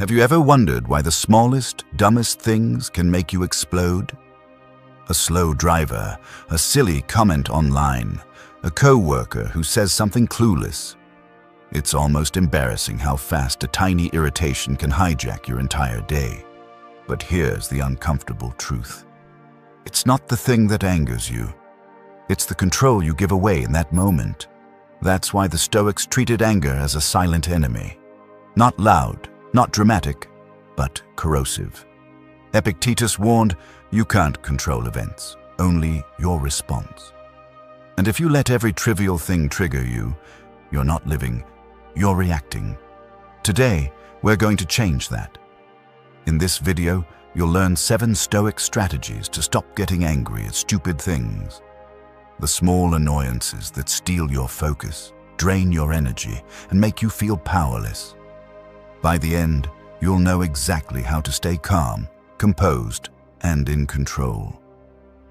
Have you ever wondered why the smallest, dumbest things can make you explode? A slow driver, a silly comment online, a co-worker who says something clueless. It's almost embarrassing how fast a tiny irritation can hijack your entire day. But here's the uncomfortable truth. It's not the thing that angers you. It's the control you give away in that moment. That's why the Stoics treated anger as a silent enemy. Not loud, not dramatic, but corrosive. Epictetus warned, you can't control events, only your response. And if you let every trivial thing trigger you, you're not living, you're reacting. Today, we're going to change that. In this video, you'll learn 7 Stoic strategies to stop getting angry at stupid things. The small annoyances that steal your focus, drain your energy, and make you feel powerless. By the end, you'll know exactly how to stay calm, composed, and in control,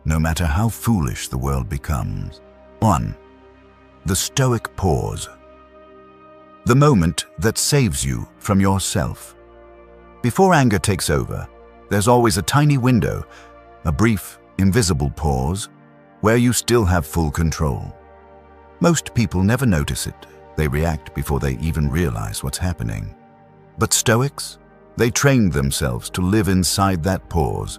no matter how foolish the world becomes. 1. The Stoic pause. The moment that saves you from yourself. Before anger takes over, there's always a tiny window, a brief, invisible pause, where you still have full control. Most people never notice it. They react before they even realize what's happening. But Stoics, they trained themselves to live inside that pause.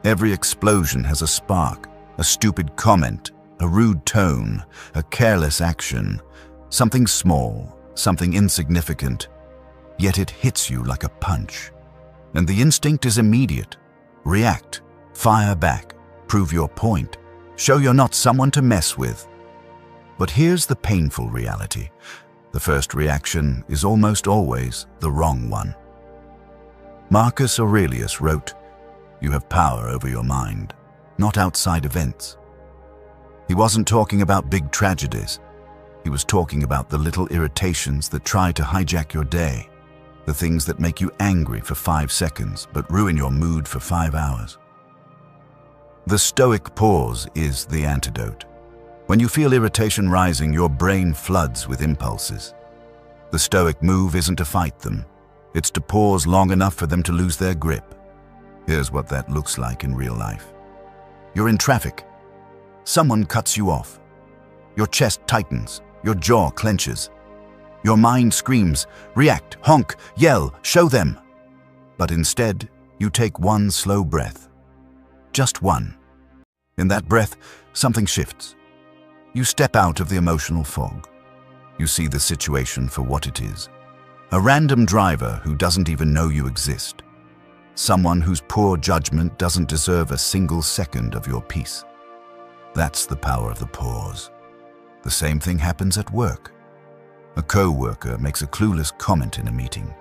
Every explosion has a spark, a stupid comment, a rude tone, a careless action, something small, something insignificant, yet it hits you like a punch. And the instinct is immediate. React, fire back, prove your point, show you're not someone to mess with. But here's the painful reality. The first reaction is almost always the wrong one. Marcus Aurelius wrote, "You have power over your mind, not outside events." He wasn't talking about big tragedies. He was talking about the little irritations that try to hijack your day, the things that make you angry for 5 seconds but ruin your mood for 5 hours. The Stoic pause is the antidote. When you feel irritation rising, your brain floods with impulses. The Stoic move isn't to fight them. It's to pause long enough for them to lose their grip. Here's what that looks like in real life. You're in traffic. Someone cuts you off. Your chest tightens. Your jaw clenches. Your mind screams, react, honk, yell, show them. But instead, you take one slow breath. Just one. In that breath, something shifts. You step out of the emotional fog. You see the situation for what it is. A random driver who doesn't even know you exist. Someone whose poor judgment doesn't deserve a single second of your peace. That's the power of the pause. The same thing happens at work. A co-worker makes a clueless comment in a meeting.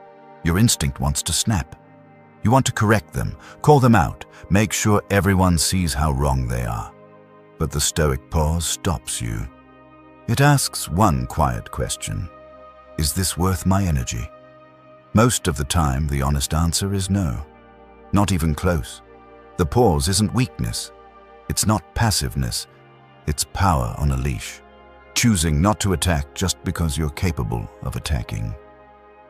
Your instinct wants to snap. You want to correct them, call them out, make sure everyone sees how wrong they are. But the Stoic pause stops you. It asks one quiet question. Is this worth my energy? Most of the time, the honest answer is no. Not even close. The pause isn't weakness. It's not passiveness. It's power on a leash. Choosing not to attack just because you're capable of attacking.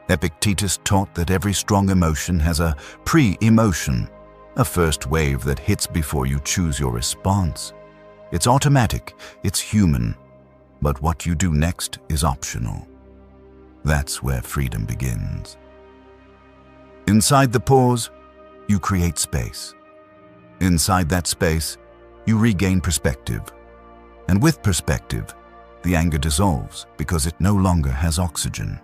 Epictetus taught that every strong emotion has a pre-emotion, a first wave that hits before you choose your response. It's automatic, it's human, but what you do next is optional. That's where freedom begins. Inside the pause, you create space. Inside that space, you regain perspective. And with perspective, the anger dissolves because it no longer has oxygen.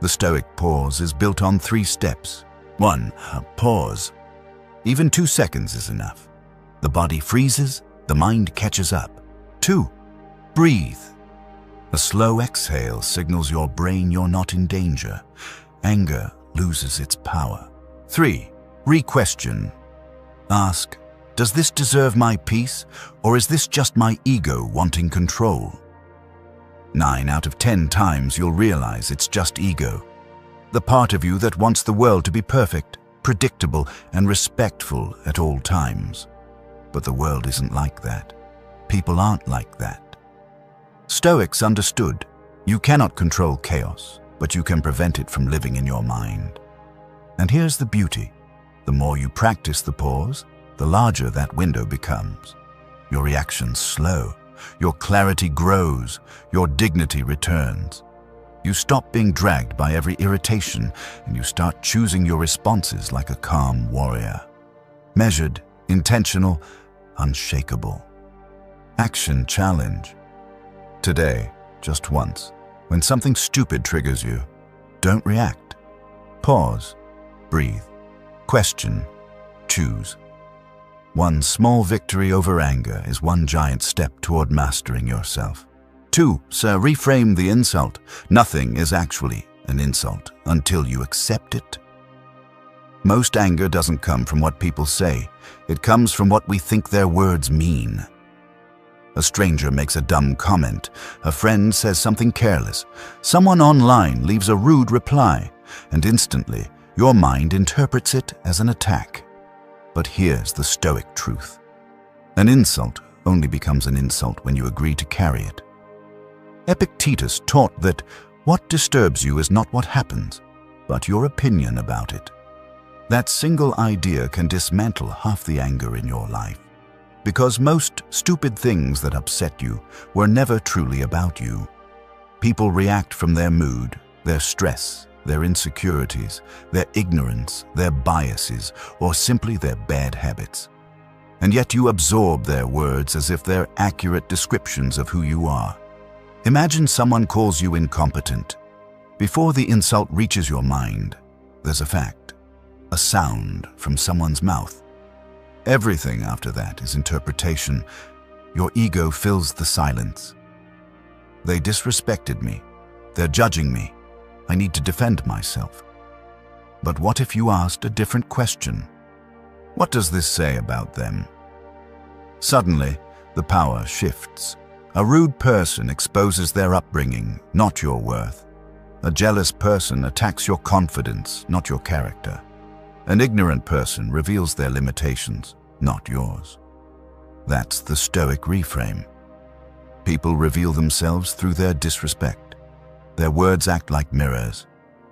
The Stoic pause is built on 3 steps. 1. Pause. Even 2 seconds is enough. The body freezes, the mind catches up. 2. Breathe. A slow exhale signals your brain you're not in danger. Anger loses its power. 3. Re-question. Ask, does this deserve my peace, or is this just my ego wanting control? 9 out of 10 times you'll realize it's just ego. The part of you that wants the world to be perfect, predictable, and respectful at all times. But the world isn't like that. People aren't like that. Stoics understood, you cannot control chaos, but you can prevent it from living in your mind. And here's the beauty. The more you practice the pause, the larger that window becomes. Your reactions slow, your clarity grows, your dignity returns. You stop being dragged by every irritation, and you start choosing your responses like a calm warrior. Measured, intentional, unshakable. Action challenge. Today, just once, when something stupid triggers you, don't react. Pause, breathe, question, choose. One small victory over anger is one giant step toward mastering yourself. 2. Reframe the insult. Nothing is actually an insult until you accept it. Most anger doesn't come from what people say. It comes from what we think their words mean. A stranger makes a dumb comment. A friend says something careless. Someone online leaves a rude reply, and instantly your mind interprets it as an attack. But here's the Stoic truth. An insult only becomes an insult when you agree to carry it. Epictetus taught that what disturbs you is not what happens, but your opinion about it. That single idea can dismantle half the anger in your life. Because most stupid things that upset you were never truly about you. People react from their mood, their stress, their insecurities, their ignorance, their biases, or simply their bad habits. And yet you absorb their words as if they're accurate descriptions of who you are. Imagine someone calls you incompetent. Before the insult reaches your mind, there's a fact, a sound from someone's mouth. Everything after that is interpretation. Your ego fills the silence. They disrespected me. They're judging me. I need to defend myself. But what if you asked a different question? What does this say about them? Suddenly, the power shifts. A rude person exposes their upbringing, not your worth. A jealous person attacks your confidence, not your character. An ignorant person reveals their limitations, not yours. That's the Stoic reframe. People reveal themselves through their disrespect. Their words act like mirrors,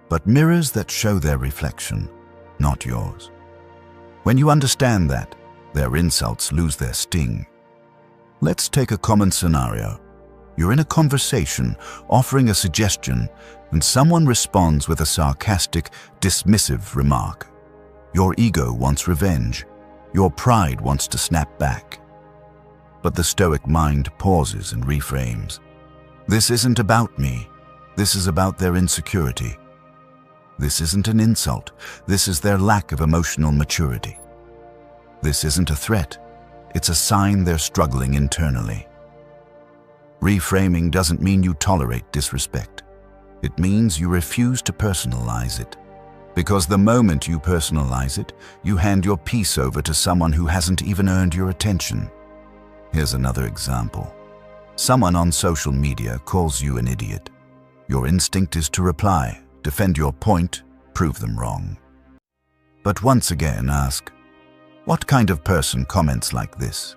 but mirrors that show their reflection, not yours. When you understand that, their insults lose their sting. Let's take a common scenario. You're in a conversation, offering a suggestion, and someone responds with a sarcastic, dismissive remark. Your ego wants revenge. Your pride wants to snap back. But the Stoic mind pauses and reframes. This isn't about me. This is about their insecurity. This isn't an insult. This is their lack of emotional maturity. This isn't a threat. It's a sign they're struggling internally. Reframing doesn't mean you tolerate disrespect. It means you refuse to personalize it. Because the moment you personalize it, you hand your peace over to someone who hasn't even earned your attention. Here's another example. Someone on social media calls you an idiot. Your instinct is to reply, defend your point, prove them wrong. But once again ask, what kind of person comments like this?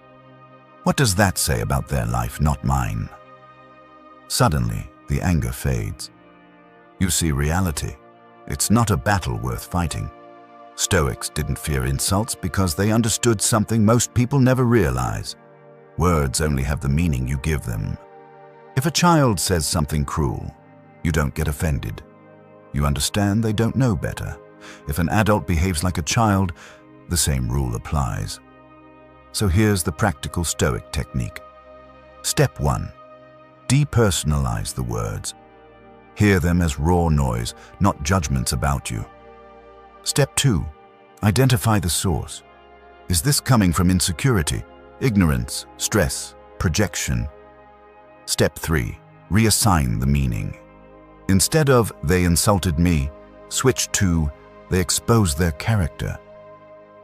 What does that say about their life, not mine? Suddenly, the anger fades. You see reality. It's not a battle worth fighting. Stoics didn't fear insults because they understood something most people never realize. Words only have the meaning you give them. If a child says something cruel, you don't get offended. You understand they don't know better. If an adult behaves like a child, the same rule applies. So here's the practical Stoic technique. Step 1. Depersonalize the words. Hear them as raw noise, not judgments about you. Step 2. Identify the source. Is this coming from insecurity, ignorance, stress, projection? Step 3. Reassign the meaning. Instead of "they insulted me," switch to "they exposed their character."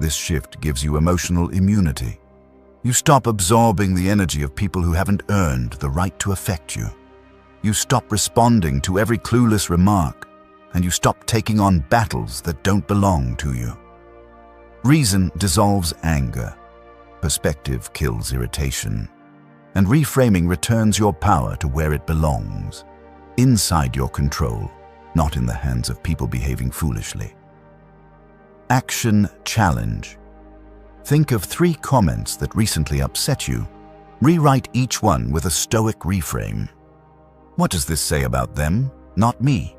This shift gives you emotional immunity. You stop absorbing the energy of people who haven't earned the right to affect you. You stop responding to every clueless remark, and you stop taking on battles that don't belong to you. Reason dissolves anger. Perspective kills irritation. And reframing returns your power to where it belongs, inside your control, not in the hands of people behaving foolishly. Action challenge. Think of 3 comments that recently upset you. Rewrite each one with a Stoic reframe. What does this say about them, not me?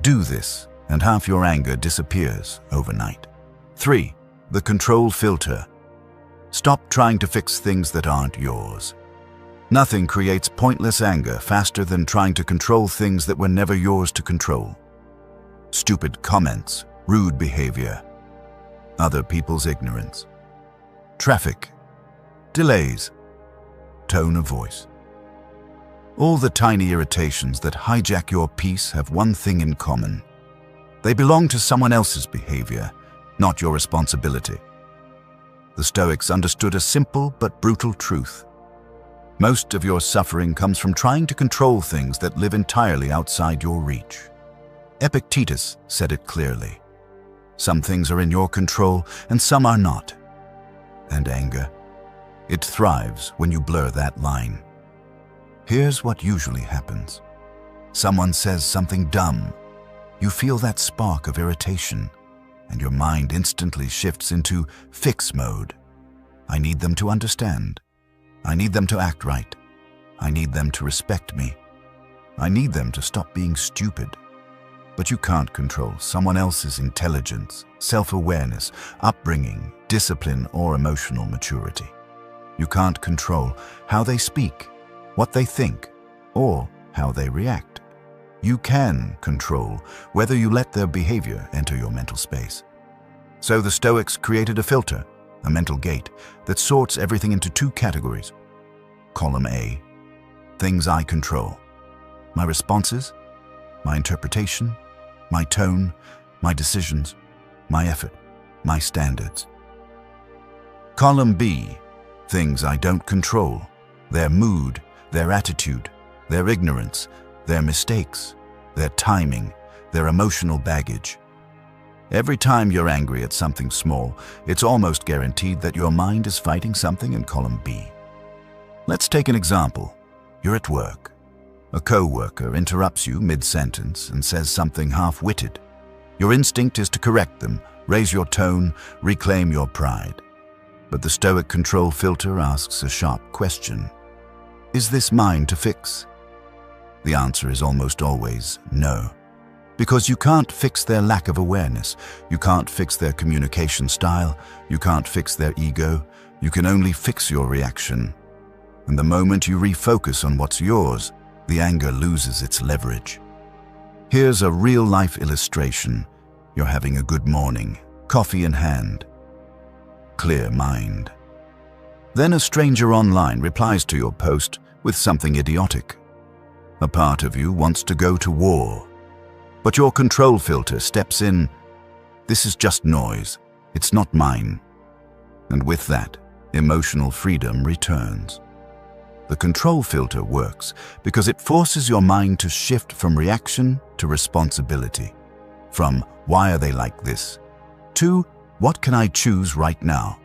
Do this, and half your anger disappears overnight. 3. The control filter. Stop trying to fix things that aren't yours. Nothing creates pointless anger faster than trying to control things that were never yours to control. Stupid comments, rude behavior, other people's ignorance, traffic, delays, tone of voice. All the tiny irritations that hijack your peace have one thing in common. They belong to someone else's behavior, not your responsibility. The Stoics understood a simple but brutal truth. Most of your suffering comes from trying to control things that live entirely outside your reach. Epictetus said it clearly. Some things are in your control and some are not. And anger, it thrives when you blur that line. Here's what usually happens. Someone says something dumb. You feel that spark of irritation, and your mind instantly shifts into fix mode. I need them to understand. I need them to act right. I need them to respect me. I need them to stop being stupid. But you can't control someone else's intelligence, self-awareness, upbringing, discipline, or emotional maturity. You can't control how they speak, what they think, or how they react. You can control whether you let their behavior enter your mental space. So the Stoics created a filter, a mental gate, that sorts everything into 2 categories. Column A, things I control. My responses, my interpretation, my tone, my decisions, my effort, my standards. Column B, things I don't control. Their mood, their attitude, their ignorance, their mistakes, their timing, their emotional baggage. Every time you're angry at something small, it's almost guaranteed that your mind is fighting something in column B. Let's take an example. You're at work. A co-worker interrupts you mid-sentence and says something half-witted. Your instinct is to correct them, raise your tone, reclaim your pride. But the Stoic control filter asks a sharp question. Is this mine to fix? The answer is almost always no. Because you can't fix their lack of awareness, you can't fix their communication style, you can't fix their ego, you can only fix your reaction. And the moment you refocus on what's yours, the anger loses its leverage. Here's a real-life illustration. You're having a good morning, coffee in hand, clear mind. Then a stranger online replies to your post with something idiotic. A part of you wants to go to war. But your control filter steps in. This is just noise. It's not mine. And with that, emotional freedom returns. The control filter works because it forces your mind to shift from reaction to responsibility. From why are they like this to what can I choose right now?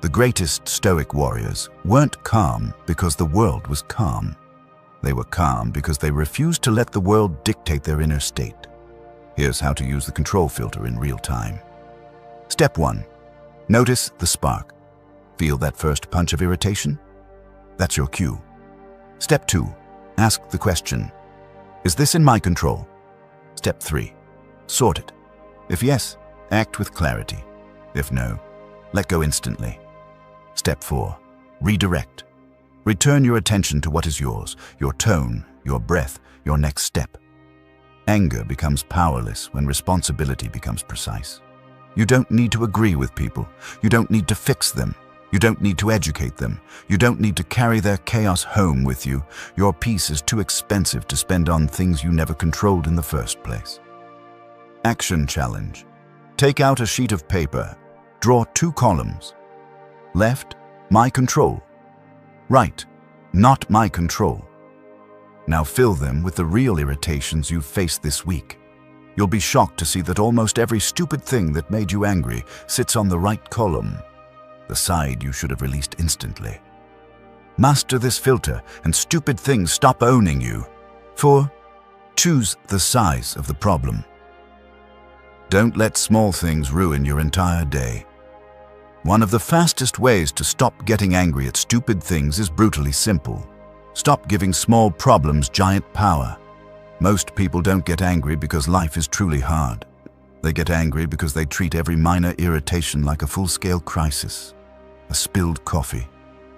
The greatest Stoic warriors weren't calm because the world was calm. They were calm because they refused to let the world dictate their inner state. Here's how to use the control filter in real time. Step 1. Notice the spark. Feel that first punch of irritation? That's your cue. Step 2. Ask the question. Is this in my control? Step 3. Sort it. If yes, act with clarity. If no, let go instantly. Step 4. Redirect. Return your attention to what is yours, your tone, your breath, your next step. Anger becomes powerless when responsibility becomes precise. You don't need to agree with people. You don't need to fix them. You don't need to educate them. You don't need to carry their chaos home with you. Your peace is too expensive to spend on things you never controlled in the first place. Action challenge. Take out a sheet of paper. Draw 2 columns. Left, my control. Right, not my control. Now fill them with the real irritations you've faced this week. You'll be shocked to see that almost every stupid thing that made you angry sits on the right column, the side you should have released instantly. Master this filter and stupid things stop owning you. 4. Choose the size of the problem. Don't let small things ruin your entire day. One of the fastest ways to stop getting angry at stupid things is brutally simple. Stop giving small problems giant power. Most people don't get angry because life is truly hard. They get angry because they treat every minor irritation like a full-scale crisis. A spilled coffee,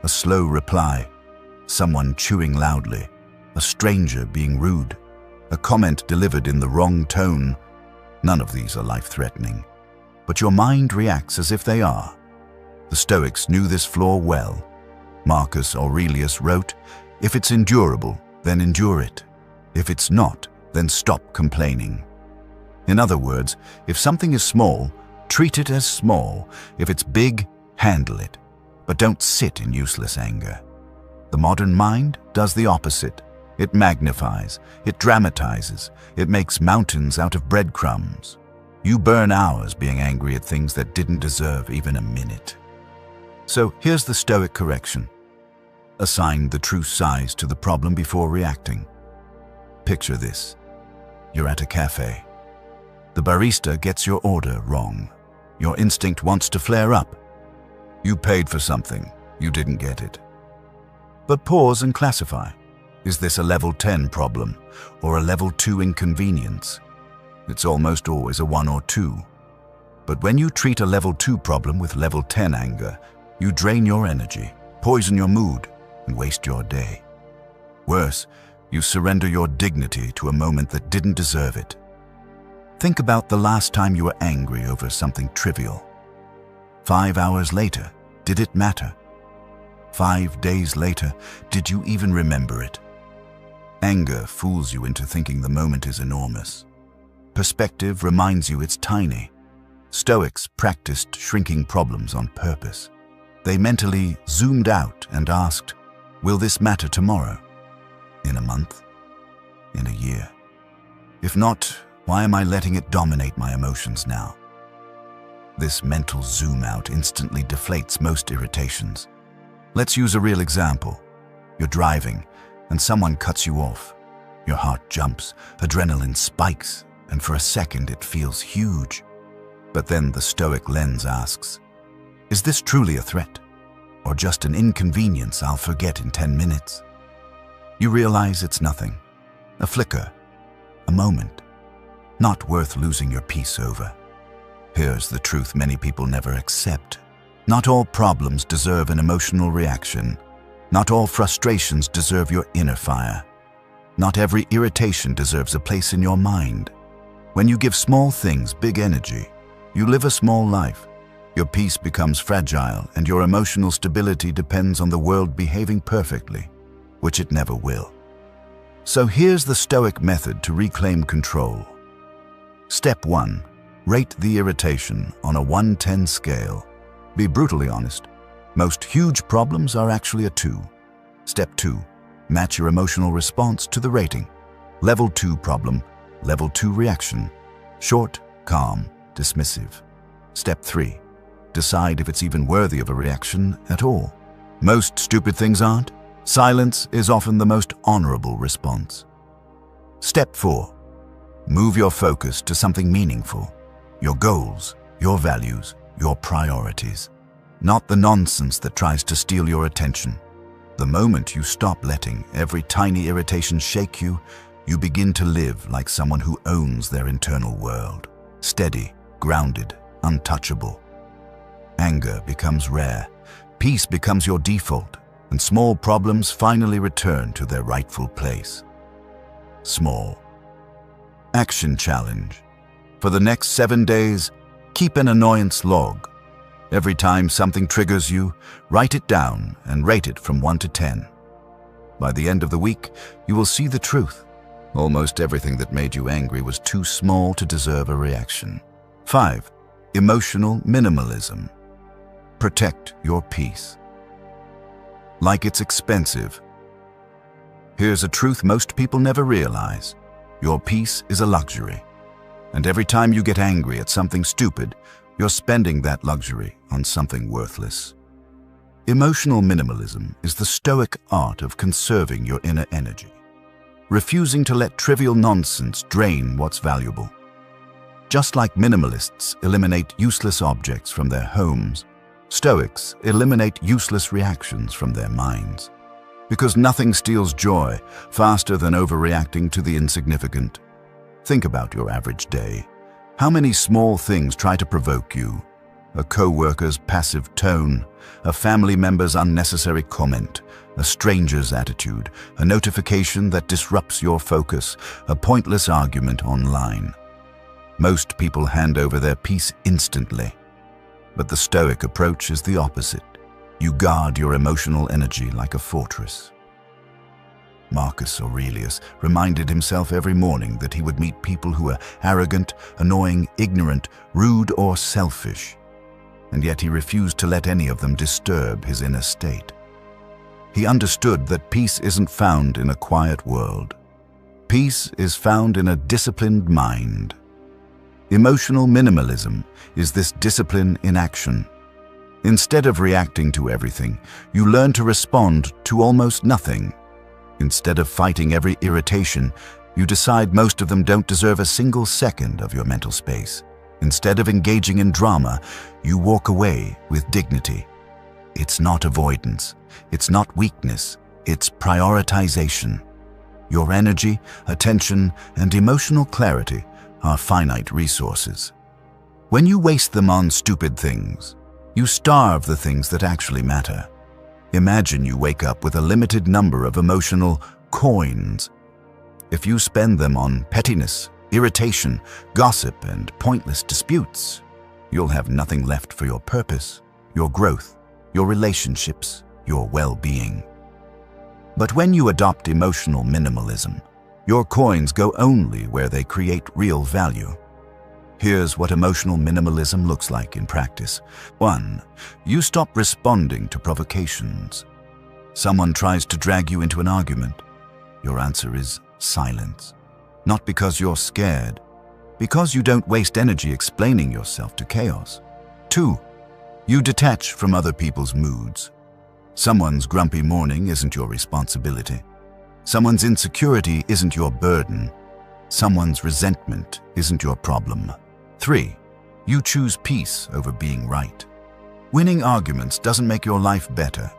a slow reply, someone chewing loudly, a stranger being rude, a comment delivered in the wrong tone. None of these are life-threatening, but your mind reacts as if they are. The Stoics knew this flaw well. Marcus Aurelius wrote, "If it's endurable, then endure it. If it's not, then stop complaining." In other words, if something is small, treat it as small. If it's big, handle it. But don't sit in useless anger. The modern mind does the opposite. It magnifies, it dramatizes, it makes mountains out of breadcrumbs. You burn hours being angry at things that didn't deserve even a minute. So here's the Stoic correction. Assign the true size to the problem before reacting. Picture this. You're at a cafe. The barista gets your order wrong. Your instinct wants to flare up. You paid for something, you didn't get it. But pause and classify. Is this a level 10 problem or a level 2 inconvenience? It's almost always a 1 or 2. But when you treat a level 2 problem with level 10 anger, you drain your energy, poison your mood, and waste your day. Worse, you surrender your dignity to a moment that didn't deserve it. Think about the last time you were angry over something trivial. 5 hours later, did it matter? 5 days later, did you even remember it? Anger fools you into thinking the moment is enormous. Perspective reminds you it's tiny. Stoics practiced shrinking problems on purpose. They mentally zoomed out and asked, will this matter tomorrow? In a month? In a year? If not, why am I letting it dominate my emotions now? This mental zoom out instantly deflates most irritations. Let's use a real example. You're driving, and someone cuts you off. Your heart jumps, adrenaline spikes, and for a second it feels huge. But then the Stoic lens asks, is this truly a threat? Or just an inconvenience I'll forget in 10 minutes? You realize it's nothing. A flicker. A moment. Not worth losing your peace over. Here's the truth many people never accept. Not all problems deserve an emotional reaction. Not all frustrations deserve your inner fire. Not every irritation deserves a place in your mind. When you give small things big energy, you live a small life. Your peace becomes fragile and your emotional stability depends on the world behaving perfectly, which it never will. So here's the Stoic method to reclaim control. Step 1. Rate the irritation on a 1-10 scale. Be brutally honest. Most huge problems are actually a 2. Step 2. Match your emotional response to the rating. Level 2 problem, level 2 reaction. Short, calm, dismissive. Step 3. Decide if it's even worthy of a reaction at all. Most stupid things aren't. Silence is often the most honorable response. Step 4. Move your focus to something meaningful. Your goals, your values, your priorities. Not the nonsense that tries to steal your attention. The moment you stop letting every tiny irritation shake you, you begin to live like someone who owns their internal world. Steady, grounded, untouchable. Anger becomes rare. Peace becomes your default, and small problems finally return to their rightful place. Small. Action challenge. For the next 7 days, keep an annoyance log. Every time something triggers you, write it down and rate it from 1 to 10. By the end of the week, you will see the truth. Almost everything that made you angry was too small to deserve a reaction. 5. Emotional minimalism. Protect your peace. Like it's expensive. Here's a truth most people never realize. Your peace is a luxury. And every time you get angry at something stupid, you're spending that luxury on something worthless. Emotional minimalism is the Stoic art of conserving your inner energy, refusing to let trivial nonsense drain what's valuable. Just like minimalists eliminate useless objects from their homes, Stoics eliminate useless reactions from their minds. Because nothing steals joy faster than overreacting to the insignificant. Think about your average day. How many small things try to provoke you? A co-worker's passive tone, a family member's unnecessary comment, a stranger's attitude, a notification that disrupts your focus, a pointless argument online. Most people hand over their peace instantly. But the Stoic approach is the opposite. You guard your emotional energy like a fortress. Marcus Aurelius reminded himself every morning that he would meet people who were arrogant, annoying, ignorant, rude, or selfish. And yet he refused to let any of them disturb his inner state. He understood that peace isn't found in a quiet world. Peace is found in a disciplined mind. Emotional minimalism is this discipline in action. Instead of reacting to everything, you learn to respond to almost nothing. Instead of fighting every irritation, you decide most of them don't deserve a single second of your mental space. Instead of engaging in drama, you walk away with dignity. It's not avoidance. It's not weakness. It's prioritization. Your energy, attention, and emotional clarity are finite resources. When you waste them on stupid things, you starve the things that actually matter. Imagine you wake up with a limited number of emotional coins. If you spend them on pettiness, irritation, gossip, and pointless disputes, you'll have nothing left for your purpose, your growth, your relationships, your well-being. But when you adopt emotional minimalism, your coins go only where they create real value. Here's what emotional minimalism looks like in practice. 1. You stop responding to provocations. Someone tries to drag you into an argument. Your answer is silence. Not because you're scared, because you don't waste energy explaining yourself to chaos. 2. You detach from other people's moods. Someone's grumpy morning isn't your responsibility. Someone's insecurity isn't your burden. Someone's resentment isn't your problem. 3. You choose peace over being right. Winning arguments doesn't make your life better.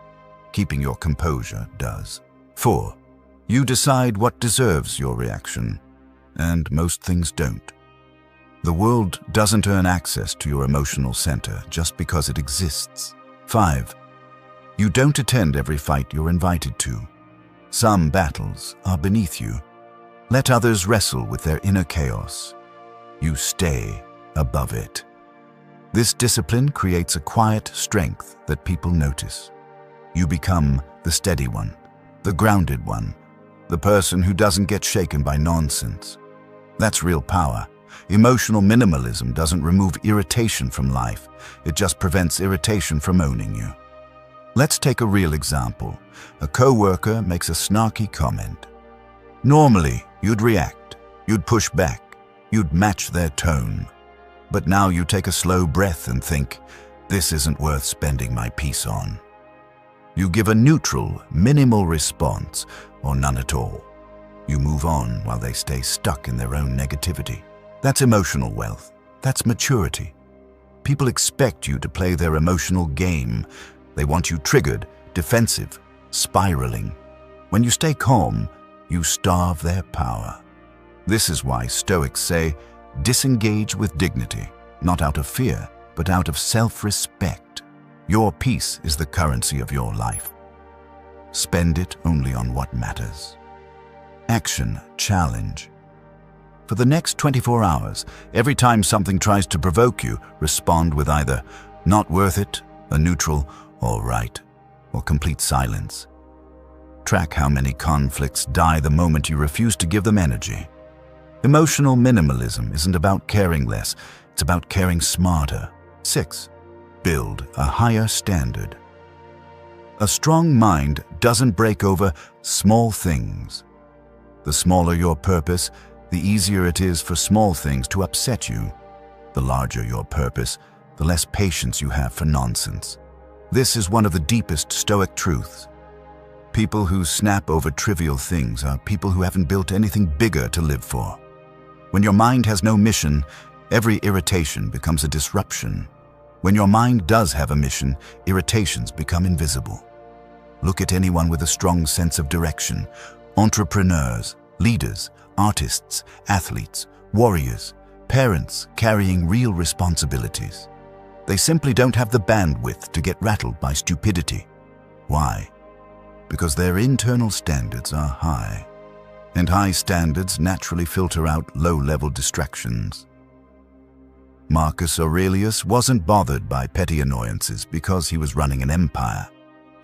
Keeping your composure does. 4. You decide what deserves your reaction, and most things don't. The world doesn't earn access to your emotional center just because it exists. 5. You don't attend every fight you're invited to. Some battles are beneath you. Let others wrestle with their inner chaos. You stay above it. This discipline creates a quiet strength that people notice. You become the steady one, the grounded one, the person who doesn't get shaken by nonsense. That's real power. Emotional minimalism doesn't remove irritation from life. It just prevents irritation from owning you. Let's take a real example. A co-worker makes a snarky comment. Normally, you'd react, you'd push back, you'd match their tone. But now you take a slow breath and think, this isn't worth spending my peace on. You give a neutral, minimal response, or none at all. You move on while they stay stuck in their own negativity. That's emotional wealth. That's maturity. People expect you to play their emotional game. They want you triggered, defensive, spiraling. When you stay calm, you starve their power. This is why Stoics say, disengage with dignity, not out of fear, but out of self-respect. Your peace is the currency of your life. Spend it only on what matters. Action challenge. For the next 24 hours, every time something tries to provoke you, respond with either not worth it, a neutral, all right, or complete silence. Track how many conflicts die the moment you refuse to give them energy. Emotional minimalism isn't about caring less, it's about caring smarter. 6. Build a higher standard. A strong mind doesn't break over small things. The smaller your purpose, the easier it is for small things to upset you. The larger your purpose, the less patience you have for nonsense. This is one of the deepest Stoic truths. People who snap over trivial things are people who haven't built anything bigger to live for. When your mind has no mission, Every irritation becomes a disruption. When your mind does have a mission, irritations become invisible. Look at anyone with a strong sense of direction: entrepreneurs, leaders, artists, athletes, warriors, parents carrying real responsibilities. They simply don't have the bandwidth to get rattled by stupidity. Why? Because their internal standards are high, and high standards naturally filter out low-level distractions. Marcus Aurelius wasn't bothered by petty annoyances because he was running an empire.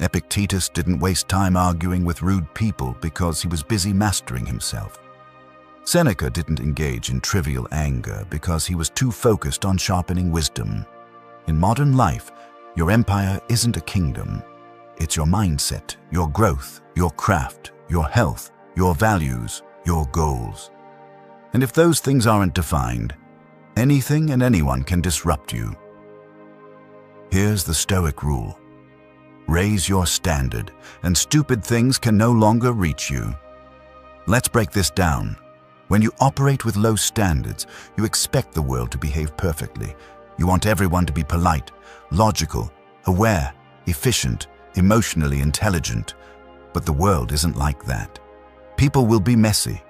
Epictetus didn't waste time arguing with rude people because he was busy mastering himself. Seneca didn't engage in trivial anger because he was too focused on sharpening wisdom. In modern life, your empire isn't a kingdom. It's your mindset, your growth, your craft, your health, your values, your goals. And if those things aren't defined, anything and anyone can disrupt you. Here's the Stoic rule: raise your standard, and stupid things can no longer reach you. Let's break this down. When you operate with low standards, you expect the world to behave perfectly. You want everyone to be polite, logical, aware, efficient, emotionally intelligent. But the world isn't like that. People will be messy.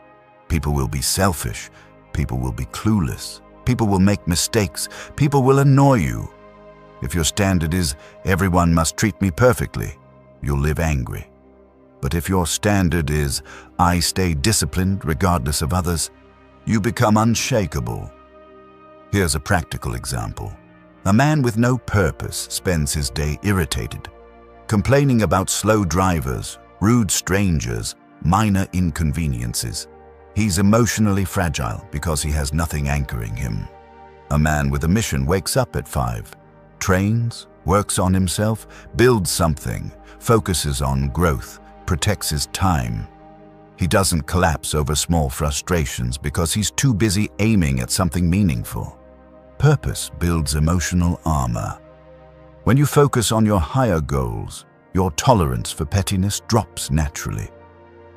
People will be selfish. People will be clueless. People will make mistakes. People will annoy you. If your standard is, everyone must treat me perfectly, you'll live angry. But if your standard is, I stay disciplined regardless of others, you become unshakable. Here's a practical example. A man with no purpose spends his day irritated, complaining about slow drivers, rude strangers, minor inconveniences. He's emotionally fragile because he has nothing anchoring him. A man with a mission wakes up at 5, trains, works on himself, builds something, focuses on growth, protects his time. He doesn't collapse over small frustrations because he's too busy aiming at something meaningful. Purpose builds emotional armor. When you focus on your higher goals, your tolerance for pettiness drops naturally.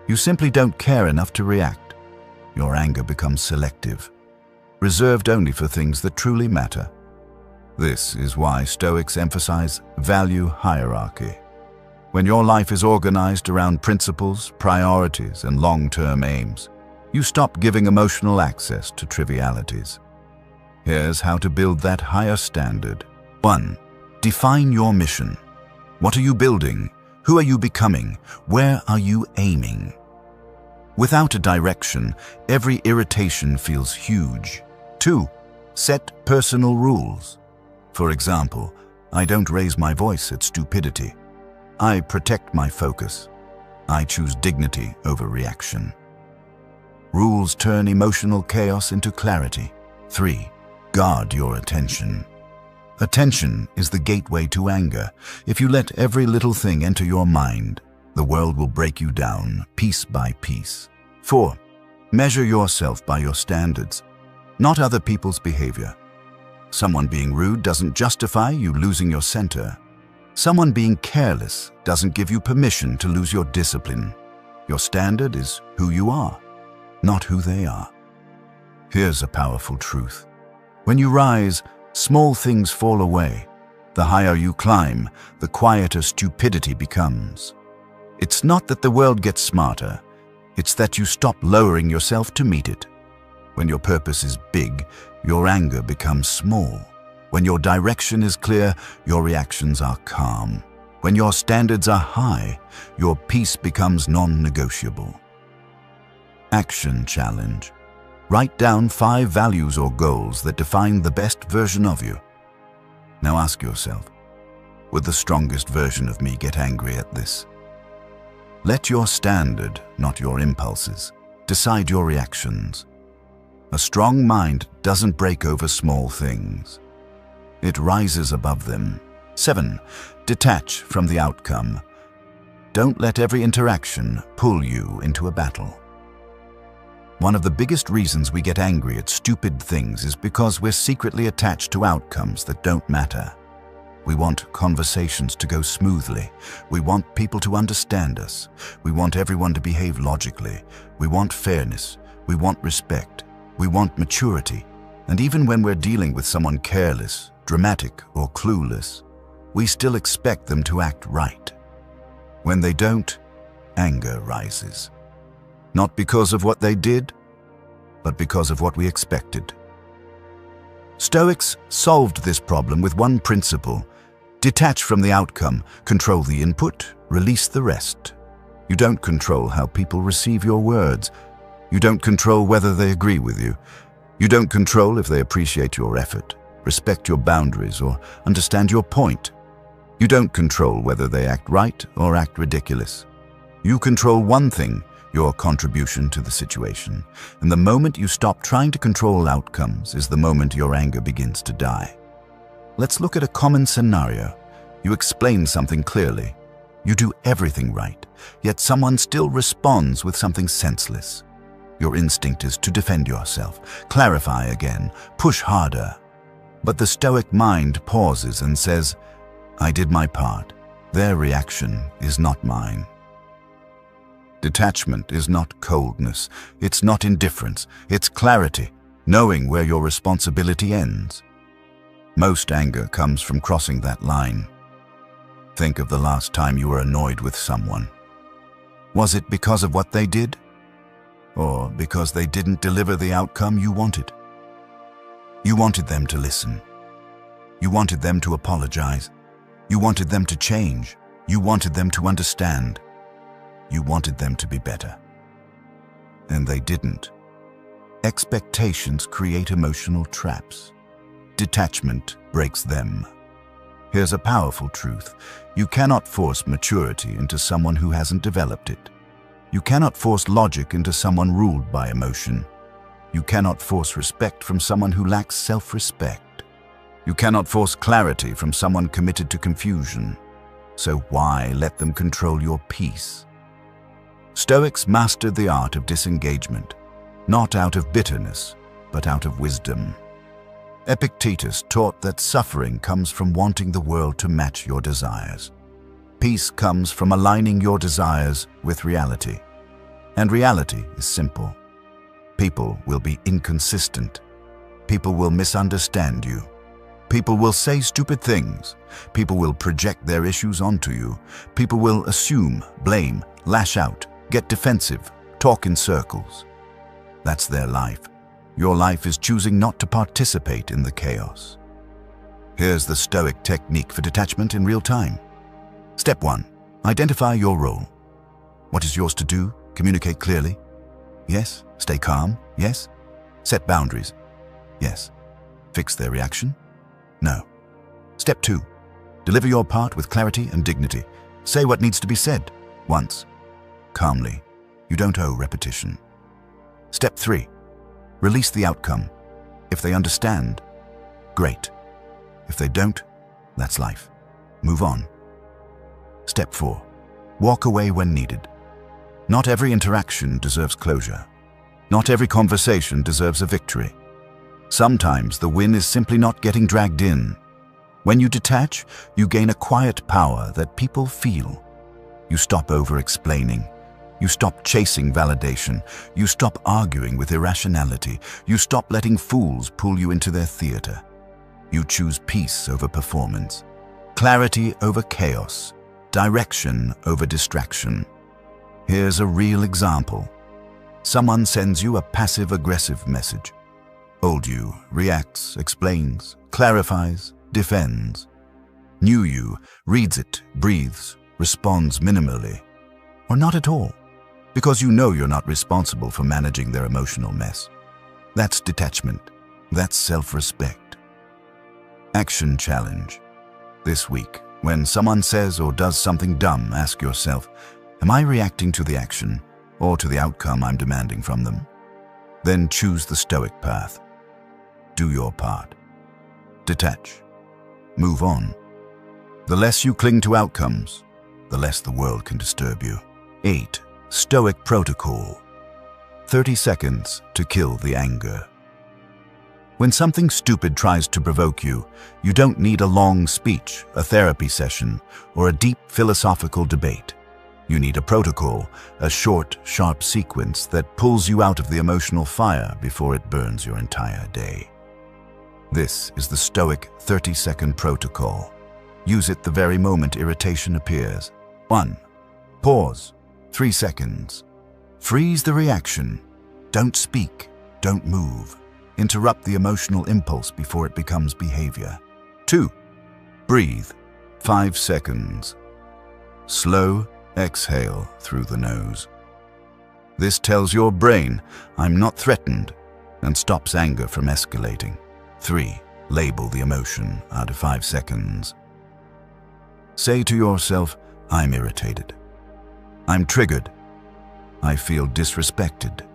You simply don't care enough to react. Your anger becomes selective, reserved only for things that truly matter. This is why Stoics emphasize value hierarchy. When your life is organized around principles, priorities, and long-term aims, you stop giving emotional access to trivialities. Here's how to build that higher standard. 1. Define your mission. What are you building? Who are you becoming? Where are you aiming? Without a direction, every irritation feels huge. 2. Set personal rules. For example, I don't raise my voice at stupidity. I protect my focus. I choose dignity over reaction. Rules turn emotional chaos into clarity. 3. Guard your attention. Attention is the gateway to anger. If you let every little thing enter your mind, the world will break you down piece by piece. 4. Measure yourself by your standards, not other people's behavior. Someone being rude doesn't justify you losing your center. Someone being careless doesn't give you permission to lose your discipline. Your standard is who you are, not who they are. Here's a powerful truth. When you rise, small things fall away. The higher you climb, the quieter stupidity becomes. It's not that the world gets smarter, it's that you stop lowering yourself to meet it. When your purpose is big, your anger becomes small. When your direction is clear, your reactions are calm. When your standards are high, your peace becomes non-negotiable. Action challenge. Write down 5 values or goals that define the best version of you. Now ask yourself, would the strongest version of me get angry at this? Let your standard, not your impulses, decide your reactions. A strong mind doesn't break over small things. It rises above them. 7. Detach from the outcome. Don't let every interaction pull you into a battle. One of the biggest reasons we get angry at stupid things is because we're secretly attached to outcomes that don't matter. We want conversations to go smoothly. We want people to understand us. We want everyone to behave logically. We want fairness. We want respect. We want maturity. And even when we're dealing with someone careless, dramatic, or clueless, we still expect them to act right. When they don't, anger rises. Not because of what they did, but because of what we expected. Stoics solved this problem with one principle: detach from the outcome, control the input, release the rest. You don't control how people receive your words. You don't control whether they agree with you. You don't control if they appreciate your effort, respect your boundaries, or understand your point. You don't control whether they act right or act ridiculous. You control one thing: your contribution to the situation. And the moment you stop trying to control outcomes is the moment your anger begins to die. Let's look at a common scenario. You explain something clearly. You do everything right, yet someone still responds with something senseless. Your instinct is to defend yourself, clarify again, push harder. But the Stoic mind pauses and says, "I did my part. Their reaction is not mine." Detachment is not coldness, it's not indifference, it's clarity, knowing where your responsibility ends. Most anger comes from crossing that line. Think of the last time you were annoyed with someone. Was it because of what they did? Or because they didn't deliver the outcome you wanted? You wanted them to listen. You wanted them to apologize. You wanted them to change. You wanted them to understand. You wanted them to be better. And they didn't. Expectations create emotional traps. Detachment breaks them. Here's a powerful truth. You cannot force maturity into someone who hasn't developed it. You cannot force logic into someone ruled by emotion. You cannot force respect from someone who lacks self-respect. You cannot force clarity from someone committed to confusion. So why let them control your peace? Stoics mastered the art of disengagement, not out of bitterness, but out of wisdom. Epictetus taught that suffering comes from wanting the world to match your desires. Peace comes from aligning your desires with reality. And reality is simple. People will be inconsistent. People will misunderstand you. People will say stupid things. People will project their issues onto you. People will assume, blame, lash out, get defensive, talk in circles. That's their life. Your life is choosing not to participate in the chaos. Here's the Stoic technique for detachment in real time. Step 1. Identify your role. What is yours to do? Communicate clearly. Yes. Stay calm. Yes. Set boundaries. Yes. Fix their reaction. No. Step 2. Deliver your part with clarity and dignity. Say what needs to be said, once. Calmly. You don't owe repetition. Step 3. Release the outcome. If they understand, great. If they don't, that's life. Move on. Step 4. Walk away when needed. Not every interaction deserves closure. Not every conversation deserves a victory. Sometimes the win is simply not getting dragged in. When you detach, you gain a quiet power that people feel. You stop over-explaining. You stop chasing validation. You stop arguing with irrationality. You stop letting fools pull you into their theater. You choose peace over performance, clarity over chaos, direction over distraction. Here's a real example. Someone sends you a passive-aggressive message. Old you reacts, explains, clarifies, defends. New you reads it, breathes, responds minimally, or not at all, because you know you're not responsible for managing their emotional mess. That's detachment. That's self-respect. Action challenge. This week, when someone says or does something dumb, ask yourself, am I reacting to the action or to the outcome I'm demanding from them? Then choose the Stoic path. Do your part. Detach. Move on. The less you cling to outcomes, the less the world can disturb you. 8. Stoic protocol. 30 seconds to kill the anger. When something stupid tries to provoke you, you don't need a long speech, a therapy session, or a deep philosophical debate. You need a protocol, a short, sharp sequence that pulls you out of the emotional fire before it burns your entire day. This is the Stoic 30-second protocol. Use it the very moment irritation appears. 1. Pause. 3 seconds. Freeze the reaction. Don't speak. Don't move. Interrupt the emotional impulse before it becomes behavior. 2. Breathe. 5 seconds. Slow exhale through the nose. This tells your brain, I'm not threatened, and stops anger from escalating. 3. Label the emotion out of 5 seconds. Say to yourself, I'm irritated. I'm triggered. I feel disrespected.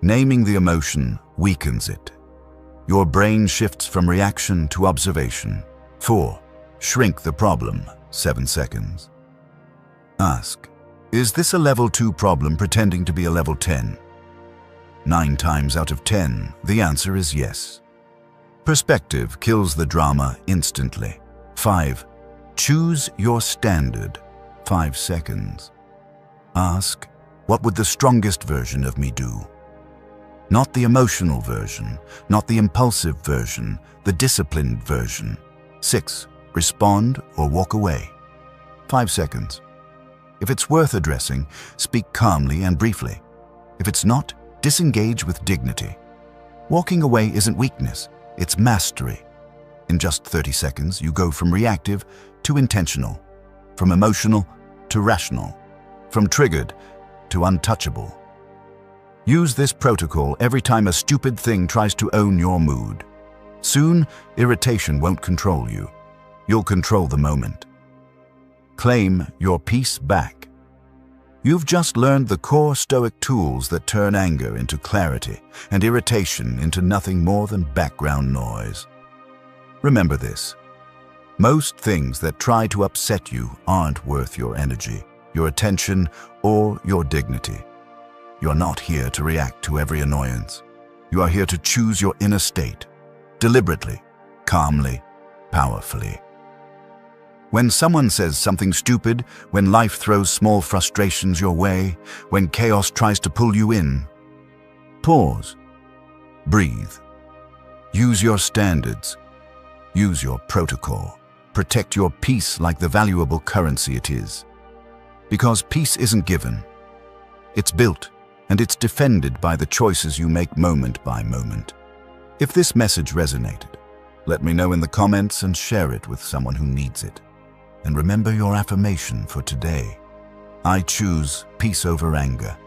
Naming the emotion weakens it. Your brain shifts from reaction to observation. 4. Shrink the problem. 7 seconds. Ask, is this a level 2 problem pretending to be a level 10? 9 times out of 10, the answer is yes. Perspective kills the drama instantly. 5. Choose your standard. 5 seconds. Ask, what would the strongest version of me do? Not the emotional version, not the impulsive version, the disciplined version. 6. Respond or walk away. 5 seconds. If it's worth addressing, speak calmly and briefly. If it's not, disengage with dignity. Walking away isn't weakness, it's mastery. In just 30 seconds, you go from reactive to intentional, from emotional to rational, from triggered to untouchable. Use this protocol every time a stupid thing tries to own your mood. Soon, irritation won't control you. You'll control the moment. Claim your peace back. You've just learned the core Stoic tools that turn anger into clarity and irritation into nothing more than background noise. Remember this. Most things that try to upset you aren't worth your energy, your attention, or your dignity. You're not here to react to every annoyance. You are here to choose your inner state, deliberately, calmly, powerfully. When someone says something stupid, when life throws small frustrations your way, when chaos tries to pull you in, pause, breathe, use your standards, use your protocol, protect your peace like the valuable currency it is. Because peace isn't given, it's built, and it's defended by the choices you make moment by moment. If this message resonated, let me know in the comments and share it with someone who needs it. And remember your affirmation for today. I choose peace over anger.